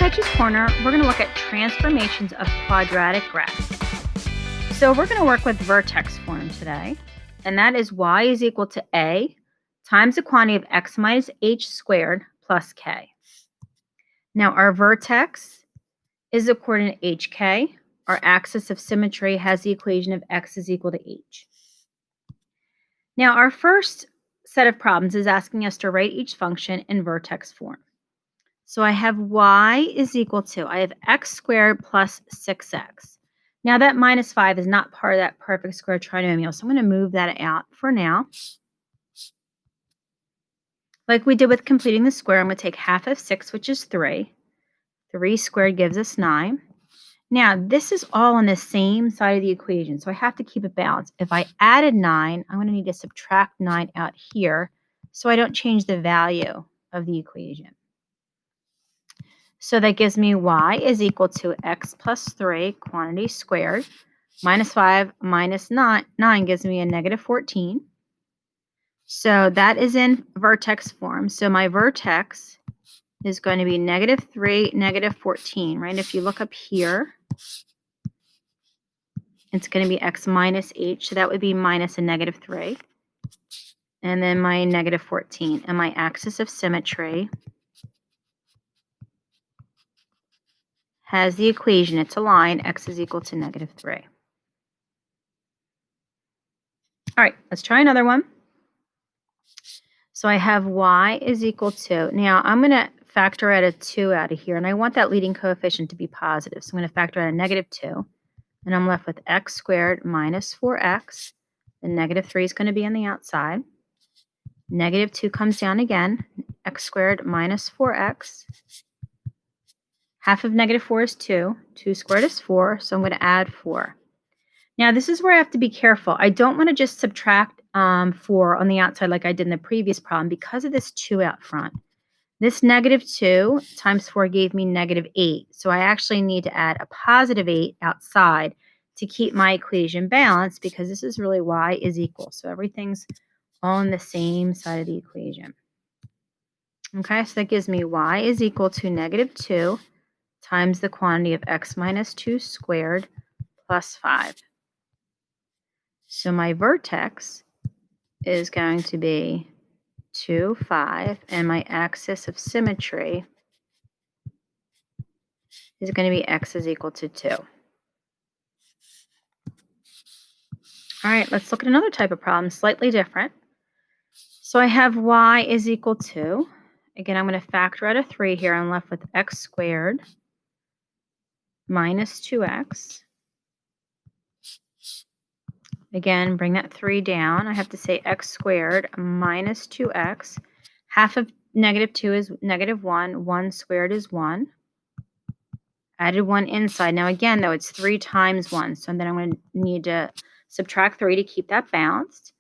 Coach's Corner, we're going to look at transformations of quadratic graphs. So we're going to work with vertex form today, and that is y is equal to a times the quantity of x minus h squared plus k. Now our vertex is the coordinate hk. Our axis of symmetry has the equation of x is equal to h. Now our first set of problems is asking us to write each function in vertex form. So I have y is equal to, I have x squared plus 6x. Now that minus 5 is not part of that perfect square trinomial, so I'm going to move that out for now. Like we did with completing the square, I'm going to take half of 6, which is 3. 3 squared gives us 9. Now this is all on the same side of the equation, so I have to keep it balanced. If I added 9, I'm going to need to subtract 9 out here so I don't change the value of the equation. So that gives me y is equal to x plus 3 quantity squared minus 5 minus 9 gives me a negative 14. So that is in vertex form. So my vertex is going to be negative 3, negative 14, right? If you look up here, it's going to be x minus h. So that would be minus a negative 3. And then my negative 14. And my axis of symmetry has the equation, it's a line, x is equal to negative 3. All right, let's try another one. So I have y is equal to, now I'm going to factor out a 2 out of here, and I want that leading coefficient to be positive. So I'm going to factor out a negative 2, and I'm left with x squared minus 4x. The negative 3 is going to be on the outside. Negative 2 comes down again, x squared minus 4x. Half of negative 4 is 2. 2 squared is 4, so I'm going to add 4. Now, this is where I have to be careful. I don't want to just subtract 4 on the outside like I did in the previous problem because of this 2 out front. This negative 2 times 4 gave me negative 8. So I actually need to add a positive 8 outside to keep my equation balanced because this is really y is equal. So everything's on the same side of the equation. Okay, so that gives me y is equal to negative 2 times the quantity of x minus 2 squared plus 5. So my vertex is going to be 2, 5, and my axis of symmetry is going to be x is equal to 2. All right, let's look at another type of problem, slightly different. So I have y is equal to, again, I'm going to factor out a 3 here. I'm left with x squared minus 2x. Again, bring that 3 down. I have to say x squared minus 2x. Half of negative 2 is negative 1. 1 squared is 1. Added 1 inside. Now again, though, it's 3 times 1. So then I'm going to need to subtract 3 to keep that balanced.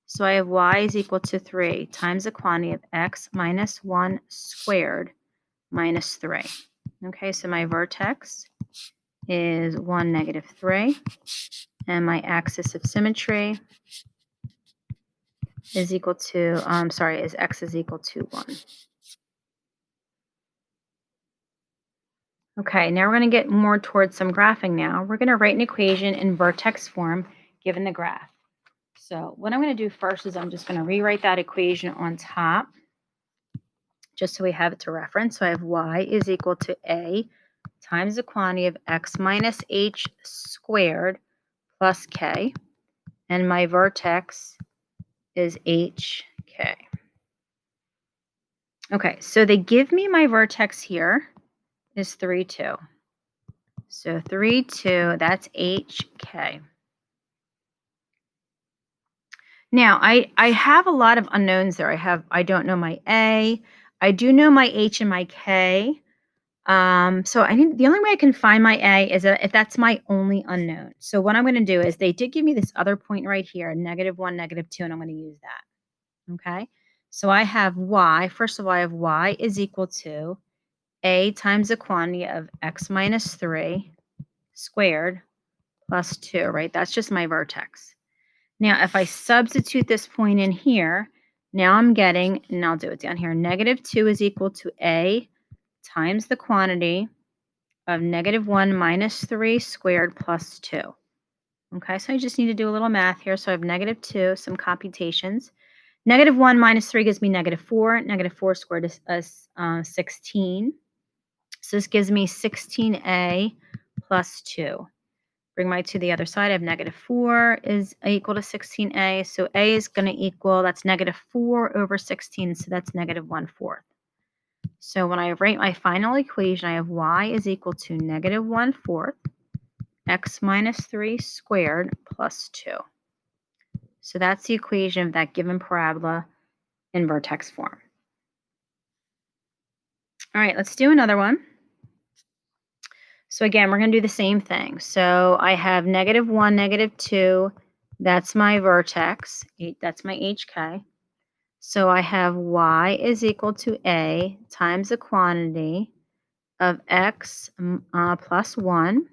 So I have y is equal to 3 times the quantity of x minus 1 squared minus 3. Okay, so my vertex is 1, negative 3. And my axis of symmetry is equal to, is x is equal to 1. Okay, now we're going to get more towards some graphing now. We're going to write an equation in vertex form given the graph. So what I'm going to do first is I'm just going to rewrite that equation on top just so we have it to reference. So I have y is equal to a times the quantity of x minus h squared plus k, and my vertex is hk. Okay, so they give me my vertex here is 3, 2. So 3, 2, that's hk. Now, I have a lot of unknowns there. I don't know my a. I do know my h and my k. So the only way I can find my a is if that's my only unknown. So what I'm going to do is they did give me this other point right here, negative 1, negative 2, and I'm going to use that. Okay, so I have y. First of all, I have y is equal to a times the quantity of x minus 3 squared plus 2, right? That's just my vertex. Now, if I substitute this point in here, now I'm getting, and I'll do it down here, negative 2 is equal to a times the quantity of -1 minus 3 squared plus 2. Okay, so I just need to do a little math here. So I have -2, some computations. -1 minus 3 gives me -4. -4 squared is 16. So this gives me 16a plus 2. Bring my 2 to the other side. I have -4 is equal to 16a. So a is going to equal, that's -4 over 16. So that's -1/4. So when I write my final equation, I have y is equal to -1/4 x minus 3 squared plus 2. So that's the equation of that given parabola in vertex form. All right, let's do another one. So again, we're going to do the same thing. So I have -1, -2. That's my vertex. That's my HK. So I have y is equal to a times the quantity of x plus 1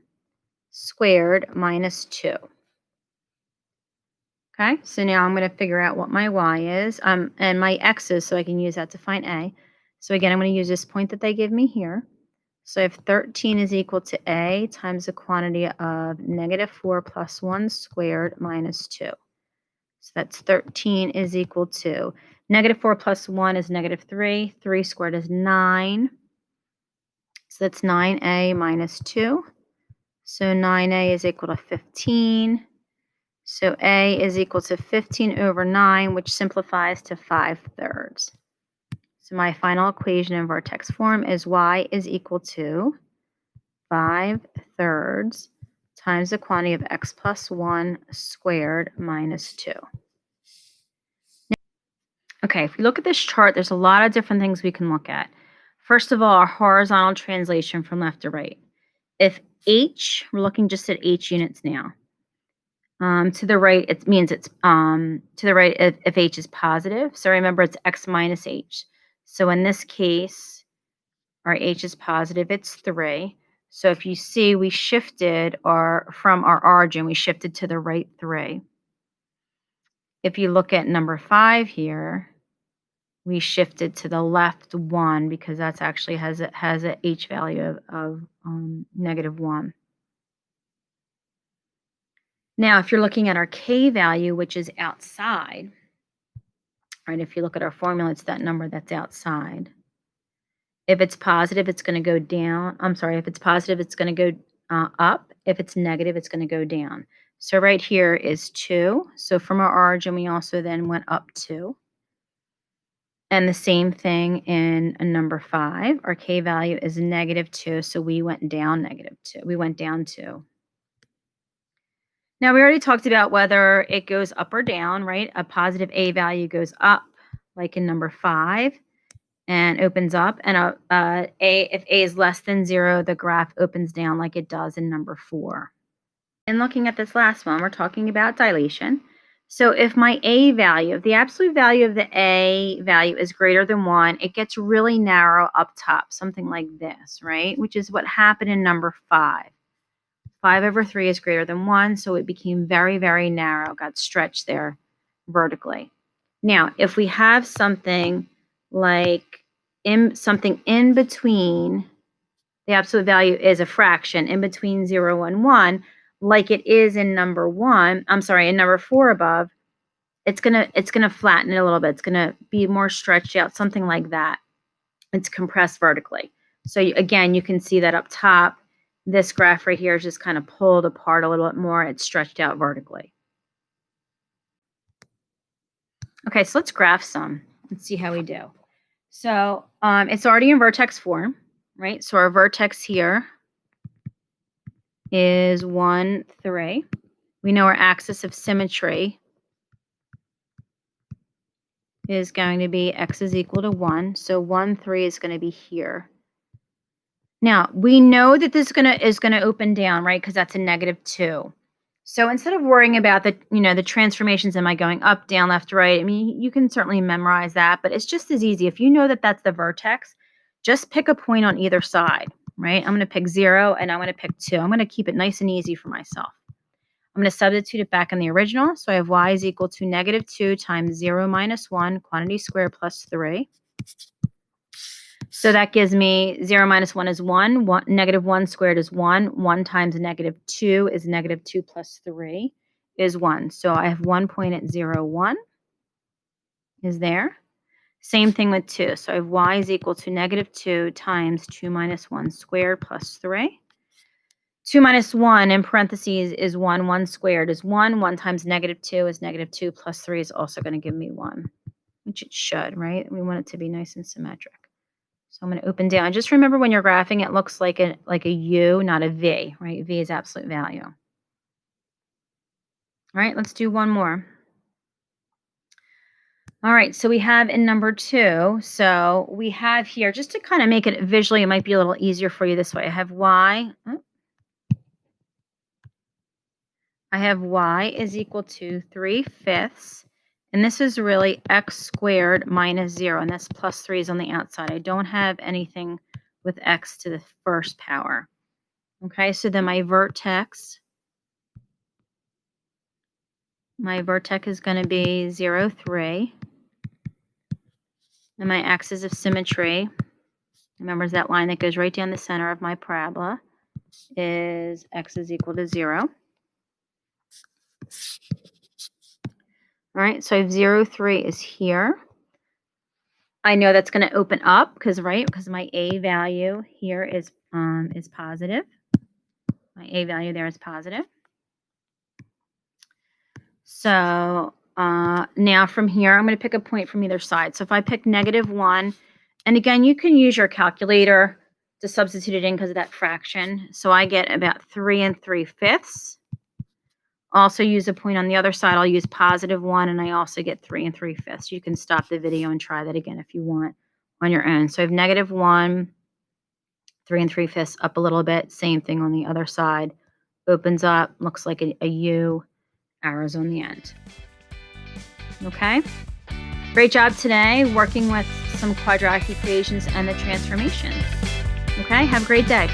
squared minus 2. Okay, so now I'm going to figure out what my y is and my x is, so I can use that to find a. So again, I'm going to use this point that they give me here. So I have 13 is equal to a times the quantity of -4 plus 1 squared minus 2. So that's 13 is equal to -4 plus 1 is -3. 3 squared is 9. So that's 9a minus 2. So 9a is equal to 15. So a is equal to 15 over 9, which simplifies to 5/3. So my final equation in vertex form is y is equal to 5/3 times the quantity of x plus 1 squared minus 2. Okay, if we look at this chart, there's a lot of different things we can look at. First of all, our horizontal translation from left to right. If h, we're looking just at h units now. To the right, it means it's to the right if h is positive. So remember, it's x minus h. So in this case, our h is positive, it's 3. So if you see, we shifted from our origin, we shifted to the right 3. If you look at number 5 here, we shifted to the left 1 because that's actually has a h value of -1. Now, if you're looking at our k value, which is outside, right? If you look at our formula, it's that number that's outside. If it's positive, it's going to go down. I'm sorry, if it's positive, it's going to go up. If it's negative, it's going to go down. So right here is 2. So from our origin, we also then went up 2. And the same thing in number 5. Our k value is -2, so we went down -2. We went down 2. Now, we already talked about whether it goes up or down, right? A positive a value goes up, like in number 5, and opens up. And if a is less than 0, the graph opens down like it does in number 4. And looking at this last one, we're talking about dilation. So if my a value, if the absolute value of the a value is greater than 1, it gets really narrow up top, something like this, right? Which is what happened in number 5. 5/3 is greater than 1, so it became very, very narrow, got stretched there vertically. Now, if we have something like something in between, the absolute value is a fraction in between 0 and 1, like it is in number 1, I'm sorry, in number 4 above, it's gonna flatten it a little bit. It's gonna be more stretched out, something like that. It's compressed vertically. So again, you can see that up top, this graph right here is just kind of pulled apart a little bit more. It's stretched out vertically. Okay, so let's graph some and see how we do. So it's already in vertex form, right? So our vertex here is 1, 3. We know our axis of symmetry is going to be x is equal to 1. So 1, 3 is going to be here. Now, we know that this is gonna open down, right? Because that's a -2. So instead of worrying about the transformations, am I going up, down, left, right? I mean, you can certainly memorize that, but it's just as easy. If you know that that's the vertex, just pick a point on either side, right? I'm going to pick 0 and I'm going to pick 2. I'm going to keep it nice and easy for myself. I'm going to substitute it back in the original. So I have y is equal to -2 times 0 minus 1, quantity squared plus 3. So that gives me 0 minus 1 is 1. Negative 1 squared is 1. 1 times negative 2 is negative 2 plus 3 is 1. So I have 1 point at 0, 1 is there. Same thing with 2. So I have y is equal to negative 2 times 2 minus 1 squared plus 3. 2 minus 1 in parentheses is 1. 1 squared is 1. 1 times negative 2 is negative 2 plus 3 is also going to give me 1, which it should, right? We want it to be nice and symmetric. So I'm going to open down. Just remember when you're graphing, it looks like a U, not a V, right? V is absolute value. All right, let's do one more. All right, so we have in number 2, so we have here, just to kind of make it visually, it might be a little easier for you this way. I have y is equal to 3/5, and this is really x squared minus 0, and this plus 3 is on the outside. I don't have anything with x to the first power. Okay, so then my vertex is going to be 0, 3. And my axis of symmetry, remember that line that goes right down the center of my parabola, is x is equal to 0. All right, so I have 0, 3 is here. I know that's going to open up because my a value here is positive. My a value there is positive. So now from here, I'm going to pick a point from either side. So if I pick negative 1, and again, you can use your calculator to substitute it in because of that fraction. So I get about 3 3/5. Also use a point on the other side. I'll use positive 1, and I also get 3 3/5. You can stop the video and try that again if you want on your own. So I have negative 1, 3 3/5 up a little bit. Same thing on the other side. Opens up, looks like a U, arrows on the end. Okay? Great job today working with some quadratic equations and the transformations. Okay? Have a great day.